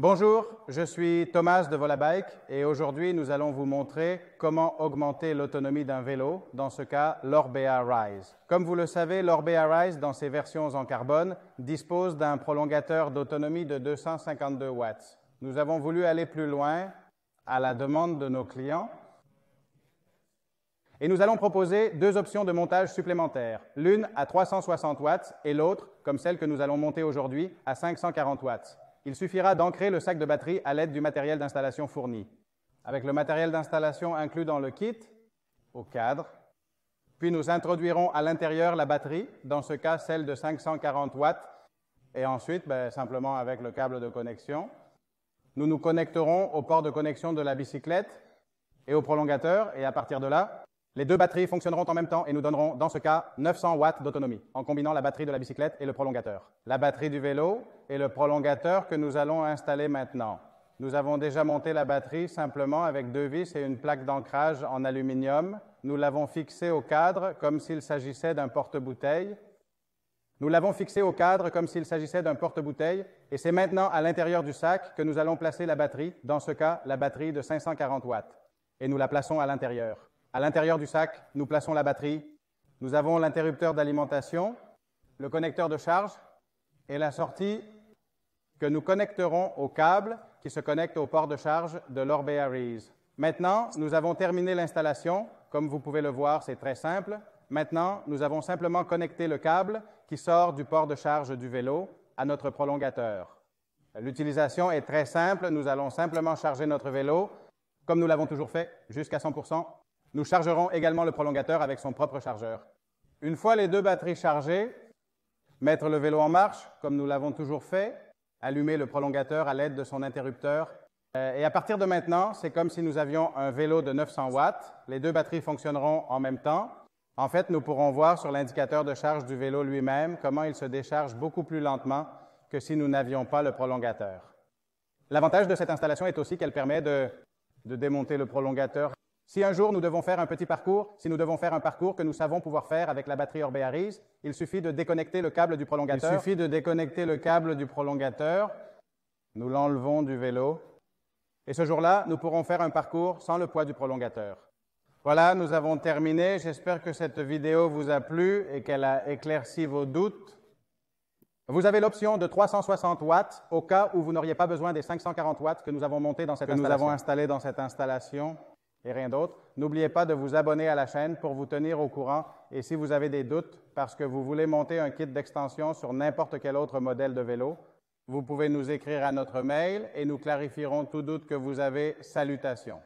Bonjour, je suis Thomas de Volabike et aujourd'hui nous allons vous montrer comment augmenter l'autonomie d'un vélo, dans ce cas l'Orbea Rise. Comme vous le savez, l'Orbea Rise, dans ses versions en carbone, dispose d'un prolongateur d'autonomie de 252 watts. Nous avons voulu aller plus loin à la demande de nos clients et nous allons proposer deux options de montage supplémentaires, l'une à 360 watts et l'autre, comme celle que nous allons monter aujourd'hui, à 540 watts. Il suffira d'ancrer le sac de batterie à l'aide du matériel d'installation fourni. Avec le matériel d'installation inclus dans le kit, au cadre, puis nous introduirons à l'intérieur la batterie, dans ce cas celle de 540 watts, et ensuite, simplement avec le câble de connexion, nous nous connecterons au port de connexion de la bicyclette et au prolongateur, et à partir de là, les deux batteries fonctionneront en même temps et nous donneront, dans ce cas, 900 watts d'autonomie, en combinant la batterie de la bicyclette et le prolongateur. La batterie du vélo et le prolongateur que nous allons installer maintenant. Nous avons déjà monté la batterie simplement avec deux vis et une plaque d'ancrage en aluminium. Nous l'avons fixée au cadre comme s'il s'agissait d'un porte-bouteille. Et c'est maintenant à l'intérieur du sac que nous allons placer la batterie, dans ce cas, la batterie de 540 watts. Et nous la plaçons à l'intérieur. À l'intérieur du sac, nous plaçons la batterie. Nous avons l'interrupteur d'alimentation, le connecteur de charge et la sortie que nous connecterons au câble qui se connecte au port de charge de l'Orbea Rise. Maintenant, nous avons terminé l'installation. Comme vous pouvez le voir, c'est très simple. Maintenant, nous avons simplement connecté le câble qui sort du port de charge du vélo à notre prolongateur. L'utilisation est très simple. Nous allons simplement charger notre vélo, comme nous l'avons toujours fait, jusqu'à 100%. Nous chargerons également le prolongateur avec son propre chargeur. Une fois les deux batteries chargées, mettre le vélo en marche, comme nous l'avons toujours fait, allumer le prolongateur à l'aide de son interrupteur. Et à partir de maintenant, c'est comme si nous avions un vélo de 900 watts. Les deux batteries fonctionneront en même temps. En fait, nous pourrons voir sur l'indicateur de charge du vélo lui-même comment il se décharge beaucoup plus lentement que si nous n'avions pas le prolongateur. L'avantage de cette installation est aussi qu'elle permet de démonter le prolongateur. Si un jour nous devons faire un petit parcours, si nous devons faire un parcours que nous savons pouvoir faire avec la batterie Orbea Rise, il suffit de déconnecter le câble du prolongateur. Nous l'enlevons du vélo. Et ce jour-là, nous pourrons faire un parcours sans le poids du prolongateur. Voilà, nous avons terminé. J'espère que cette vidéo vous a plu et qu'elle a éclairci vos doutes. Vous avez l'option de 360 watts au cas où vous n'auriez pas besoin des 540 watts que nous avons montés dans cette installation. Nous avons installé dans cette installation. Et rien d'autre. N'oubliez pas de vous abonner à la chaîne pour vous tenir au courant. Et si vous avez des doutes parce que vous voulez monter un kit d'extension sur n'importe quel autre modèle de vélo, vous pouvez nous écrire à notre mail et nous clarifierons tout doute que vous avez. Salutations.